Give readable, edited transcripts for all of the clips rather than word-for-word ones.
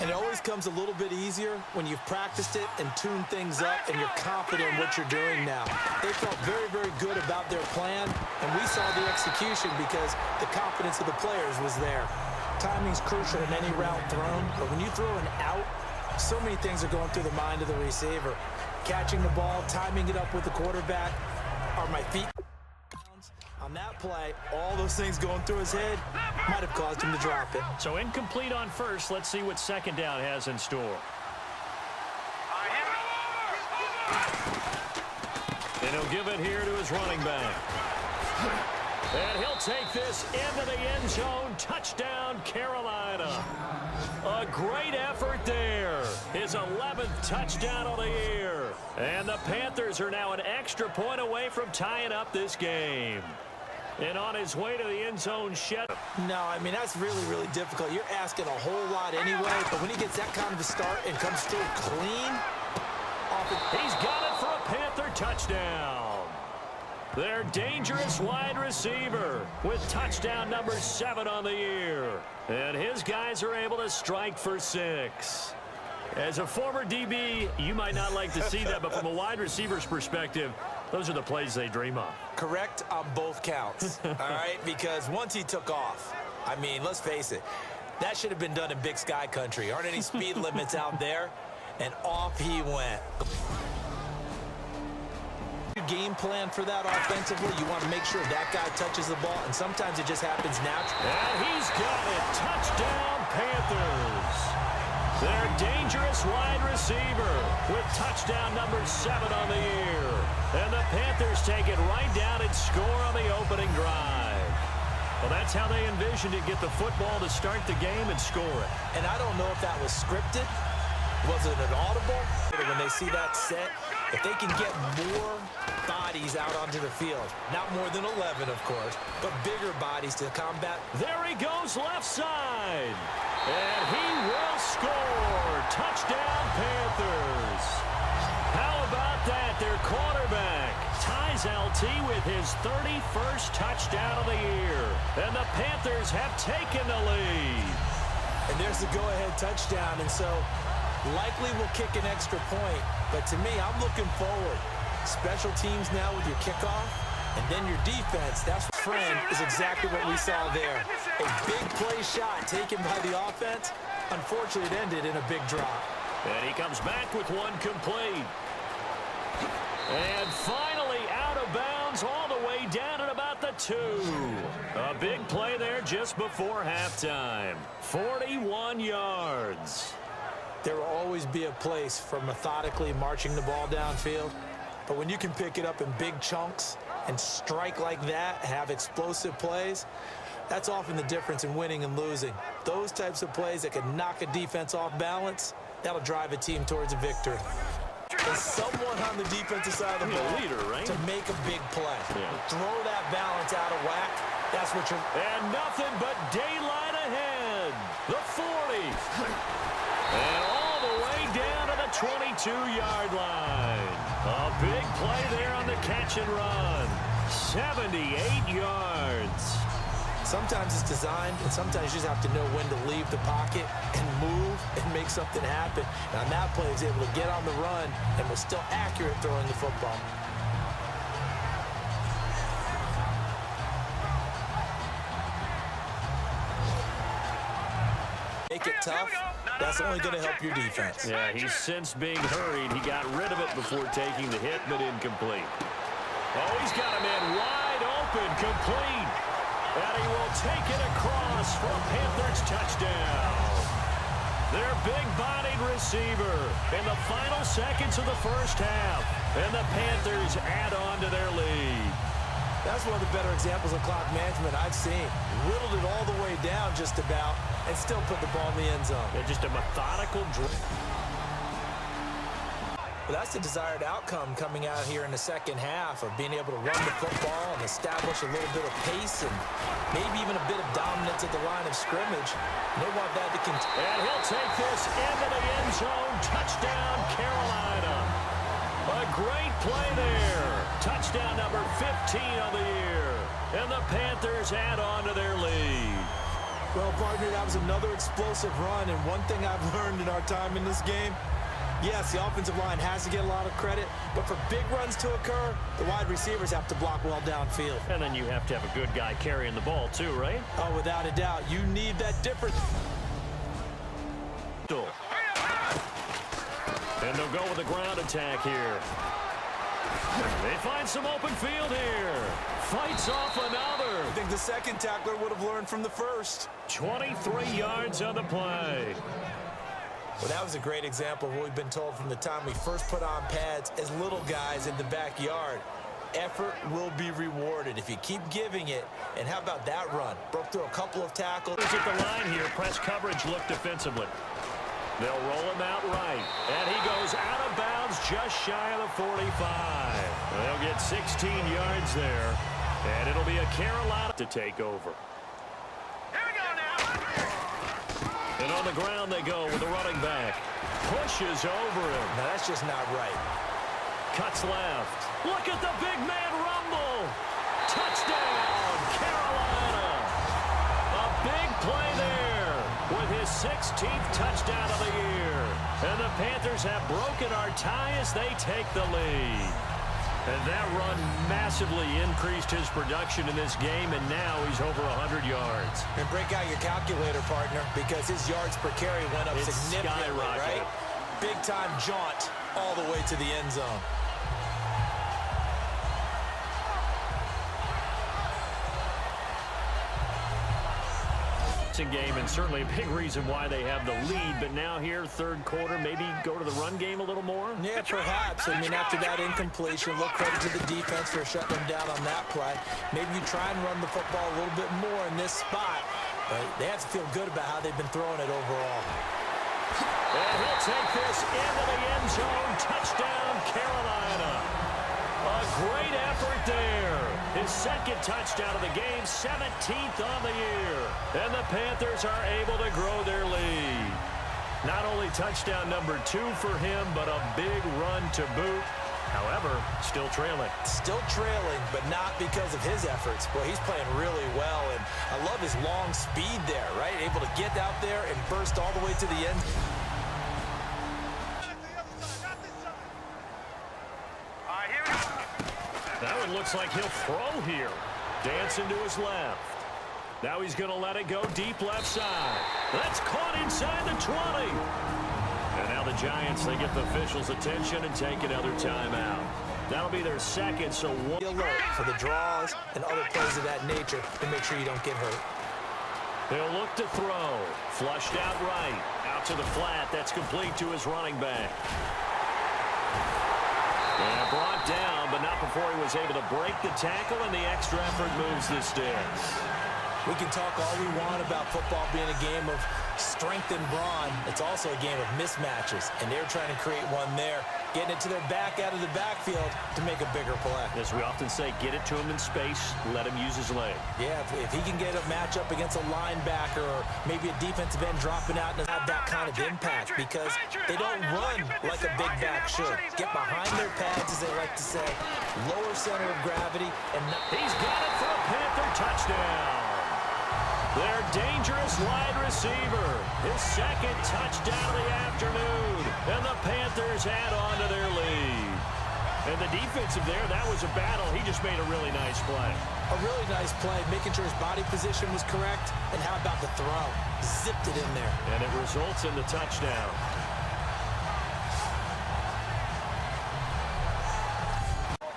And it always comes a little bit easier when you've practiced it and tuned things up and you're confident in what you're doing now. They felt very, very good about their plan, and we saw the execution because the confidence of the players was there. Timing's crucial in any route thrown, but when you throw an out, so many things are going through the mind of the receiver. Catching the ball, timing it up with the quarterback. Are my feet on that play? All those things going through his head might have caused him to drop it. So incomplete on first. Let's see what second down has in store. And he'll give it here to his running back. And he'll take this into the end zone. Touchdown, Carolina. A great effort there. His 11th touchdown of the year. And the Panthers are now an extra point away from tying up this game. And on his way to the end zone, No, I mean, that's really, really difficult. You're asking a whole lot anyway, but when he gets that kind of a start and comes through clean, he's got it for a Panther touchdown. Their dangerous wide receiver with touchdown number 7 on the year. And his guys are able to strike for 6. As a former DB, you might not like to see that, but from a wide receiver's perspective, those are the plays they dream of. Correct on both counts, all right? Because once he took off, I mean, let's face it, that should have been done in Big Sky country. Aren't any speed limits out there? And off he went. Game plan for that offensively. You want to make sure that guy touches the ball, and sometimes it just happens naturally. And he's got it. Touchdown, Panthers. Their dangerous wide receiver with touchdown number 7 on the year. And the Panthers take it right down and score on the opening drive. Well, that's how they envisioned it, get the football to start the game and score it. And I don't know if that was scripted. Was it an audible? When they see that set, if they can get more bodies out onto the field, not more than 11, of course, but bigger bodies to combat. There he goes left side. And he will score. Touchdown, Panthers. How about that? Their quarterback ties LT with his 31st touchdown of the year. And the Panthers have taken the lead. And there's the go-ahead touchdown. And so likely will kick an extra point. But to me, I'm looking forward. Special teams now with your kickoff, and then your defense. That's friend is exactly what we saw there. A big play shot taken by the offense. Unfortunately, it ended in a big drop. And he comes back with one complete. And finally out of bounds all the way down at about the 2. A big play there just before halftime. 41 yards. There will always be a place for methodically marching the ball downfield. But when you can pick it up in big chunks and strike like that, have explosive plays, that's often the difference in winning and losing. Those types of plays that can knock a defense off balance, that'll drive a team towards a victory. There's someone on the defensive side of the ball to make a big play. Yeah. Throw that balance out of whack. That's what you're... And nothing but daylight ahead. The 40. And all the way down to the 22-yard line. A big play there on the catch and run. 78 yards. Sometimes it's designed, and sometimes you just have to know when to leave the pocket and move and make something happen. And on that play, he was able to get on the run and was still accurate throwing the football. Make it tough. That's only going to help your defense. Yeah, he's since being hurried. He got rid of it before taking the hit, but incomplete. Oh, he's got him in wide open, complete. And he will take it across for a Panthers touchdown. Their big-bodied receiver in the final seconds of the first half. And the Panthers add on to their lead. That's one of the better examples of clock management I've seen. Whittled it all the way down just about and still put the ball in the end zone. Yeah, just a methodical drive. Well, that's the desired outcome coming out here in the second half of being able to run the football and establish a little bit of pace and maybe even a bit of dominance at the line of scrimmage. And they want that to continue. And he'll take this into the end zone. Touchdown, Carolina. A great play there. Touchdown number 15 of the year. And the Panthers add on to their lead. Well, partner, that was another explosive run, and one thing I've learned in our time in this game, yes, the offensive line has to get a lot of credit, but for big runs to occur, the wide receivers have to block well downfield. And then you have to have a good guy carrying the ball too, right? Oh, without a doubt. You need that difference. And they'll go with a ground attack here. They find some open field here. Fights off another. I think the second tackler would have learned from the first. 23 yards on the play. Well, that was a great example of what we've been told from the time we first put on pads as little guys in the backyard. Effort will be rewarded if you keep giving it. And how about that run? Broke through a couple of tackles. At the line here, press coverage look defensively. They'll roll him out right. And he goes out of bounds just shy of the 45. They'll get 16 yards there. And it'll be a Carolina to take over. Here we go now. And on the ground they go with the running back. Pushes over him. Now, that's just not right. Cuts left. Look at the big man rumble. Touchdown, Carolina. A big play there with his 16th touchdown of the year. And the Panthers have broken our tie as they take the lead. And that run massively increased his production in this game, and now he's over 100 yards. And break out your calculator, partner, because his yards per carry went up significantly, right? Big-time jaunt all the way to the end zone. Game, and certainly a big reason why they have the lead, but now here, third quarter, maybe go to the run game a little more? Yeah, perhaps. I mean, after that incompletion, a little credit to the defense for shutting them down on that play. Maybe you try and run the football a little bit more in this spot, but they have to feel good about how they've been throwing it overall. And he'll take this into the end zone. Touchdown, Carolina. A great effort there. His second touchdown of the game, 17th on the year. And the Panthers are able to grow their lead. Not only touchdown number 2 for him, but a big run to boot. However, still trailing. Still trailing, but not because of his efforts. Boy, he's playing really well, and I love his long speed there, right? Able to get out there and burst all the way to the end. That one looks like he'll throw here. Dancing to his left. Now he's going to let it go deep left side. That's caught inside the 20. And now the Giants, they get the officials' attention and take another timeout. That'll be their second, so one. Be alert for the draws and other plays of that nature to make sure you don't get hurt. They'll look to throw. Flushed out right. Out to the flat. That's complete to his running back. And brought down, but not before he was able to break the tackle, and the extra effort moves the sticks. We can talk all we want about football being a game of strength and brawn. It's also a game of mismatches, and they're trying to create one there, getting it to their back out of the backfield to make a bigger play. As we often say, get it to him in space, let him use his leg. Yeah, if he can get a matchup against a linebacker or maybe a defensive end dropping out and have that kind of impact, because they don't run like a big back should. Get behind their pads, as they like to say, lower center of gravity, and he's got it for a Panther touchdown. Their dangerous wide receiver, his second touchdown of the afternoon, and the Panthers add on to their lead. And the defensive there, that was a battle. He just made a really nice play. A really nice play, making sure his body position was correct, and how about the throw? Zipped it in there. And it results in the touchdown.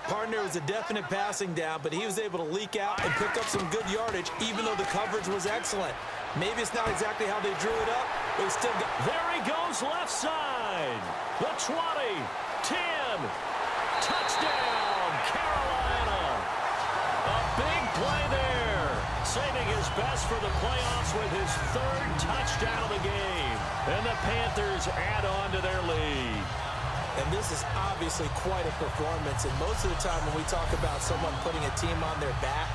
Partner was a definite passing down, but he was able to leak out and pick up some good yardage, even though the coverage was excellent. Maybe it's not exactly how they drew it up, but he still got... There he goes, left side. The 20, 10, touchdown, Carolina. A big play there, saving his best for the playoffs with his third touchdown of the game. And the Panthers add on to their lead. And this is obviously quite a performance. And most of the time when we talk about someone putting a team on their back,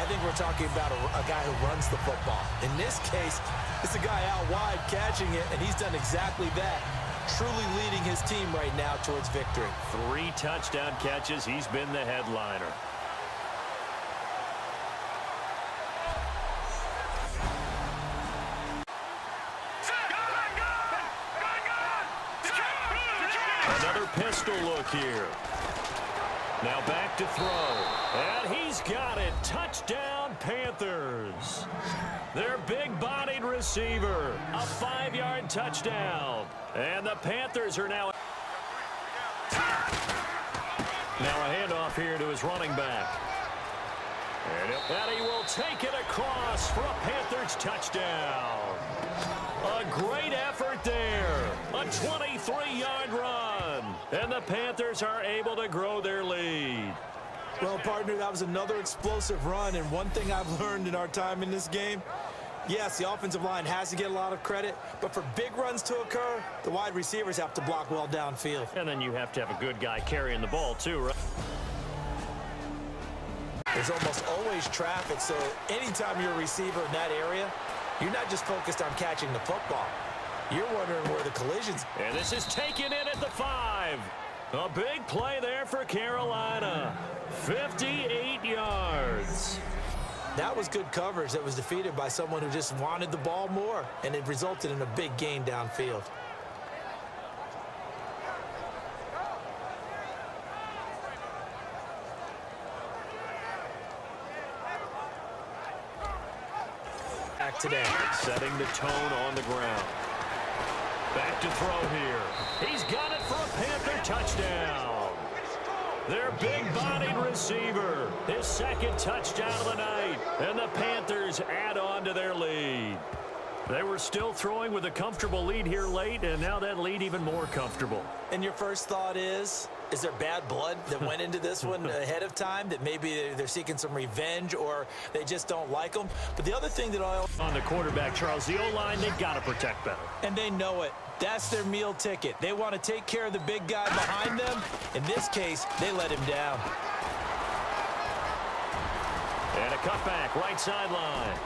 I think we're talking about a guy who runs the football. In this case, it's a guy out wide catching it, and he's done exactly that, truly leading his team right now towards victory. 3 touchdown catches. He's been the headliner. Another pistol look here. Now back to throw. And he's got it. Touchdown, Panthers. Their big-bodied receiver. A 5-yard touchdown. And the Panthers are now... Now a handoff here to his running back. And he will take it across for a Panthers touchdown. A great effort there. A 23-yard run. And the Panthers are able to grow their lead. Well, partner, that was another explosive run. And one thing I've learned in our time in this game, yes, the offensive line has to get a lot of credit, but for big runs to occur, the wide receivers have to block well downfield. And then you have to have a good guy carrying the ball, too, right? There's almost always traffic, so anytime you're a receiver in that area, you're not just focused on catching the football. You're wondering where the collisions. And this is taken in at the 5. A big play there for Carolina. 58 yards. That was good coverage that was defeated by someone who just wanted the ball more, and it resulted in a big gain downfield. Back today. Setting the tone on the ground. Back to throw here. He's got it for a Panther touchdown. Their big-bodied receiver. His second touchdown of the night. And the Panthers add on to their lead. They were still throwing with a comfortable lead here late, and now that lead even more comfortable. And your first thought is there bad blood that went into this one ahead of time, that maybe they're seeking some revenge or they just don't like them? But the other thing that on the quarterback, Charles, the O-line, they've got to protect better. And they know it. That's their meal ticket. They want to take care of the big guy behind them. In this case, they let him down. And a cutback, right sideline.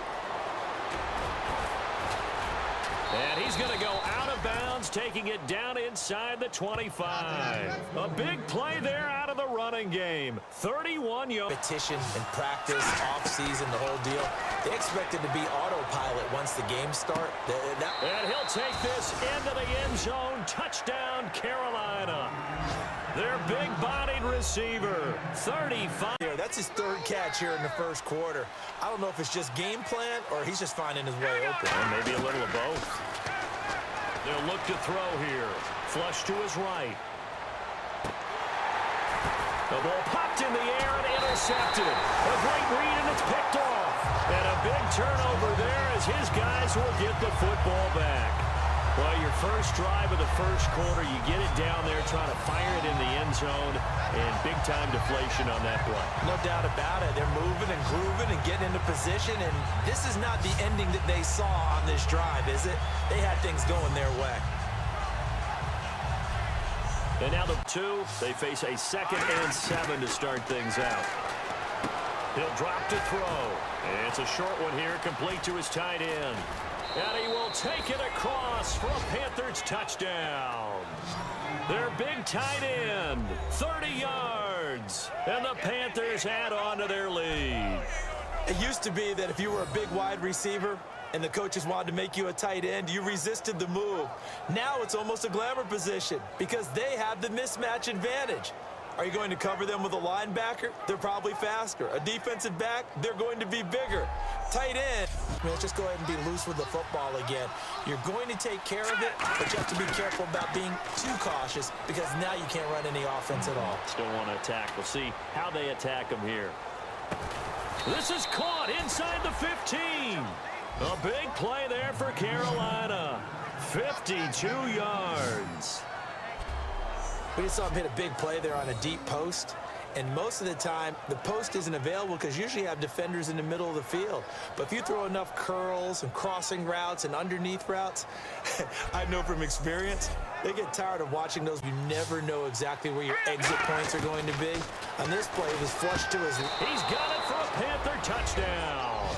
And he's going to go out of bounds, taking it down inside the 25. A big play there out of the running game. 31 yards. Competition and practice, off-season, the whole deal. They expect it to be autopilot once the games start. And he'll take this into the end zone. Touchdown, Carolina. Their big-bodied receiver, 35. That's his third catch here in the first quarter. I don't know if it's just game plan or he's just finding his way open. Or maybe a little of both. They'll look to throw here. Flush to his right. The ball popped in the air and intercepted. A great read, and it's picked off. And a big turnover there as his guys will get the football back. Well, your first drive of the first quarter, you get it down there, trying to fire it in the end zone, and big-time deflation on that play. No doubt about it. They're moving and grooving and getting into position, and this is not the ending that they saw on this drive, is it? They had things going their way. And now the 2, they face a 2nd and 7 to start things out. He'll drop to throw. And it's a short one here, complete to his tight end. And he will take it across for a Panthers touchdown. Their big tight end, 30 yards. And the Panthers add on to their lead. It used to be that if you were a big wide receiver and the coaches wanted to make you a tight end, you resisted the move. Now it's almost a glamour position because they have the mismatch advantage. Are you going to cover them with a linebacker? They're probably faster. A defensive back? They're going to be bigger. Tight end. Let's just go ahead and be loose with the football again. You're going to take care of it, but you have to be careful about being too cautious because now you can't run any offense at all. Still want to attack. We'll see how they attack him here. This is caught inside the 15. A big play there for Carolina. 52 yards. We just saw him hit a big play there on a deep post. And most of the time, the post isn't available because usually you have defenders in the middle of the field. But if you throw enough curls and crossing routes and underneath routes, I know from experience, they get tired of watching those. You never know exactly where your exit points are going to be. On this play, it was flushed to his... He's got it for a Panther touchdown.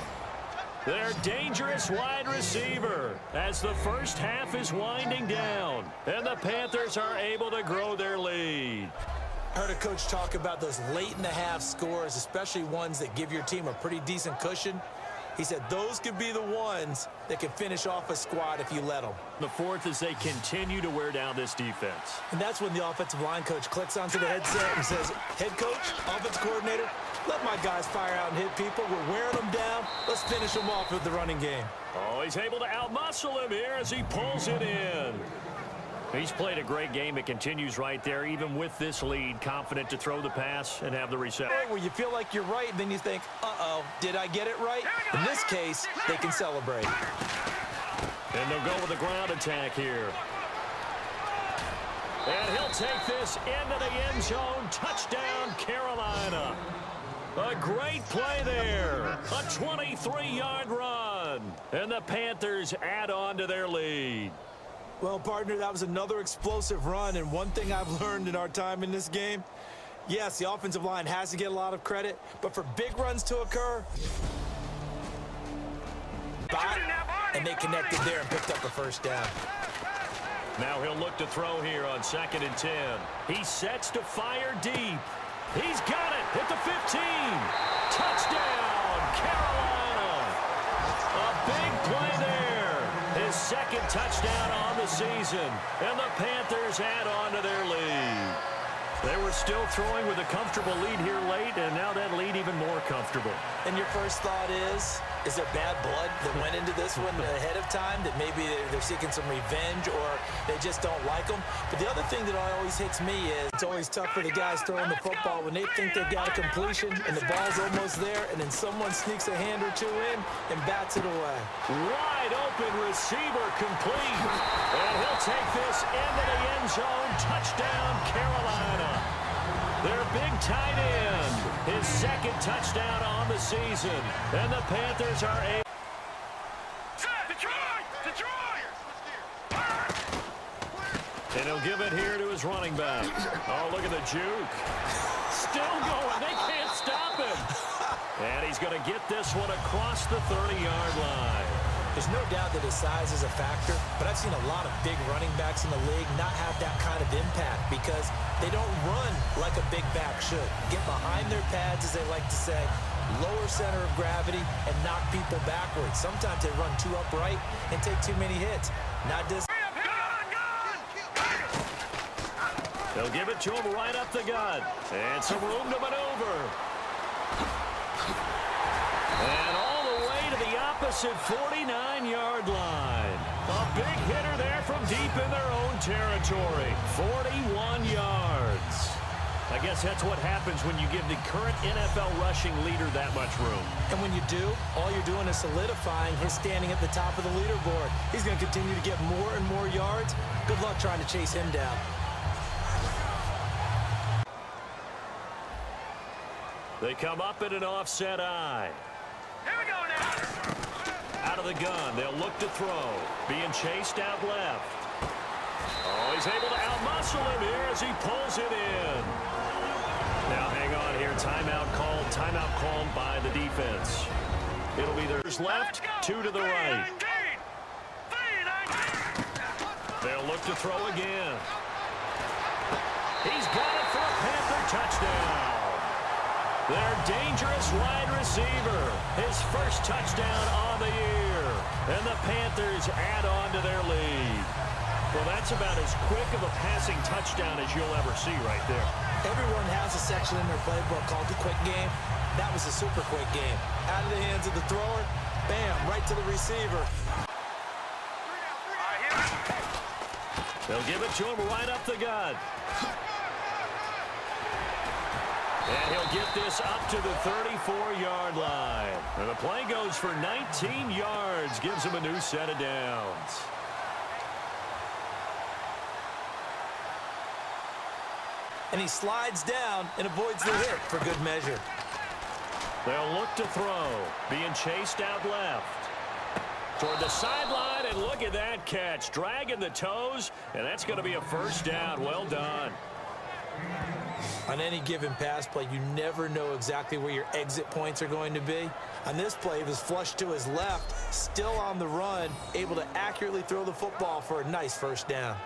Their dangerous wide receiver as the first half is winding down. And the Panthers are able to grow their lead. I heard a coach talk about those late-in-the-half scores, especially ones that give your team a pretty decent cushion. He said those could be the ones that can finish off a squad if you let them. The fourth as they continue to wear down this defense. And that's when the offensive line coach clicks onto the headset and says, head coach, offense coordinator, let my guys fire out and hit people. We're wearing them down. Let's finish them off with the running game. Oh, he's able to outmuscle him here as he pulls it in. He's played a great game. It continues right there, even with this lead, confident to throw the pass and have the reception. Where you feel like you're right, and then you think, uh-oh, did I get it right? In this case, they can celebrate. And they'll go with the ground attack here. And he'll take this into the end zone. Touchdown, Carolina. A great play there. A 23-yard run. And the Panthers add on to their lead. Well, partner, that was another explosive run, and one thing I've learned in our time in this game, yes, the offensive line has to get a lot of credit, but for big runs to occur, and they connected there and picked up a first down. Now he'll look to throw here on 2nd and 10. He sets to fire deep. He's got it at the 15. Touchdown, Carolina. A big play there. His second touchdown on the season. And the Panthers add on to their lead. They were still throwing with a comfortable lead here late, and now that lead even more comfortable. And your first thought is there bad blood that went into this one ahead of time, that maybe they're seeking some revenge or they just don't like them? But the other thing that always hits me is it's always tough for the guys throwing the football when they think they've got a completion and the ball's almost there, and then someone sneaks a hand or two in and bats it away. Wide open receiver complete. And he'll take this into the end zone. Touchdown, Carolina. Their big tight end, his second touchdown on the season. And the Panthers are able. And he'll give it here to his running back. Oh, look at the juke. Still going. They can't stop him. And he's going to get this one across the 30-yard line. There's no doubt that his size is a factor, but I've seen a lot of big running backs in the league not have that kind of impact because they don't run like a big back should. Get behind their pads, as they like to say, lower center of gravity, and knock people backwards. Sometimes they run too upright and take too many hits. Not this. They'll give it to him right up the gut. And some room to maneuver. And all the way to the opposite 49-yard line. A big hitter there from deep in their own territory. 41 yards. I guess that's what happens when you give the current NFL rushing leader that much room. And when you do, all you're doing is solidifying his standing at the top of the leaderboard. He's going to continue to get more and more yards. Good luck trying to chase him down. They come up in an offset eye. Here we go now. Out of the gun, they'll look to throw. Being chased out left. Oh, he's able to outmuscle him here as he pulls it in. Now hang on here. Timeout called by the defense. It'll be theirs left, 2 to the right. They'll look to throw again. He's got it for a Panther touchdown. Their dangerous wide receiver, his first touchdown on the year. And the Panthers add on to their lead. Well, that's about as quick of a passing touchdown as you'll ever see right there. Everyone has a section in their playbook called the quick game. That was a super quick game. Out of the hands of the thrower, bam, right to the receiver. They'll give it to him right up the gut. And he'll get this up to the 34-yard line. And the play goes for 19 yards, gives him a new set of downs. And he slides down and avoids the hit for good measure. They'll look to throw, being chased out left. Toward the sideline, and look at that catch. Dragging the toes, and that's going to be a first down. Well done. On any given pass play, you never know exactly where your exit points are going to be. On this play, he was flushed to his left, still on the run, able to accurately throw the football for a nice first down.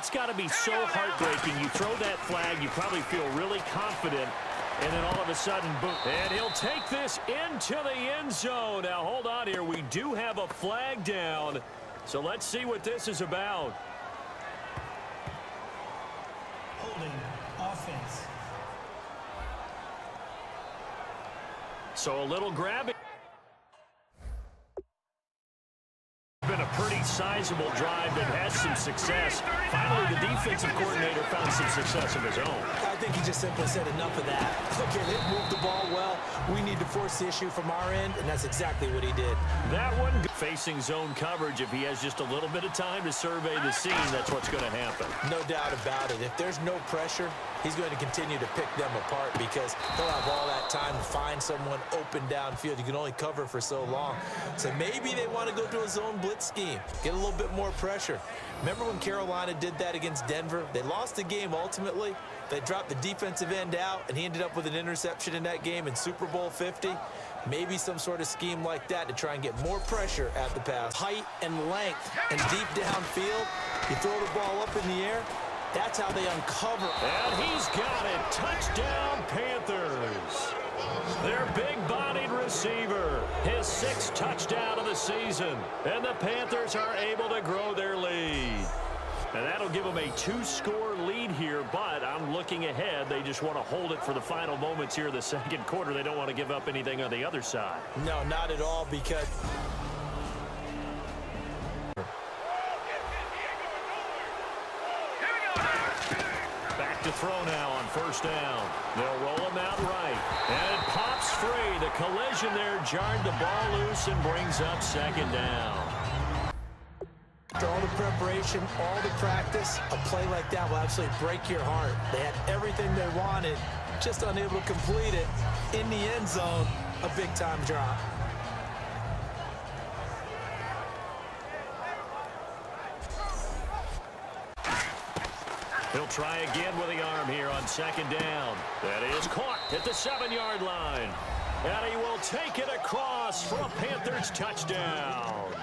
That's got to be so heartbreaking. You throw that flag, you probably feel really confident, and then all of a sudden, boom. And he'll take this into the end zone. Now, hold on here. We do have a flag down, so let's see what this is about. Holding offense. So a little grabbing. Been a pretty sizable drive that has some success. Finally, the defensive coordinator found some success of his own. I think he just simply said enough of that. Look at it, move the ball well. We need to force the issue from our end, and that's exactly what he did. That one facing zone coverage. If he has just a little bit of time to survey the scene, that's what's going to happen. No doubt about it. If there's no pressure, he's going to continue to pick them apart because he'll have all that time to find someone open downfield. You can only cover for so long. So maybe they want to go to a zone blitz scheme, get a little bit more pressure. Remember when Carolina did that against Denver? They lost the game ultimately. They dropped the defensive end out, and he ended up with an interception in that game in Super Bowl 50. Maybe some sort of scheme like that to try and get more pressure at the pass. Height and length and deep downfield. You throw the ball up in the air. That's how they uncover. And he's got it. Touchdown, Panthers. Their big-bodied receiver, his 6th touchdown of the season. And the Panthers are able to grow their lead. And that'll give them a 2-score lead here, but I'm looking ahead. They just want to hold it for the final moments here in the second quarter. They don't want to give up anything on the other side. No, not at all, because back to throw now on first down. They'll roll him out right. And it pops free. The collision there jarred the ball loose and brings up second down. after all the preparation, all the practice, a play like that will absolutely break your heart. They had everything they wanted, just unable to complete it. In the end zone, a big-time drop. He'll try again with the arm here on second down. That is caught at the 7-yard line. And he will take it across for a Panthers touchdown.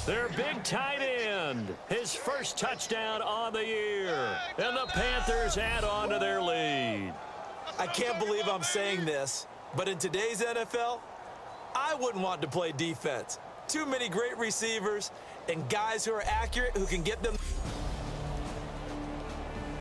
Their big tight end, his first touchdown on the year. And the Panthers add on to their lead. I can't believe I'm saying this, but in today's NFL, I wouldn't want to play defense. Too many great receivers and guys who are accurate who can get them.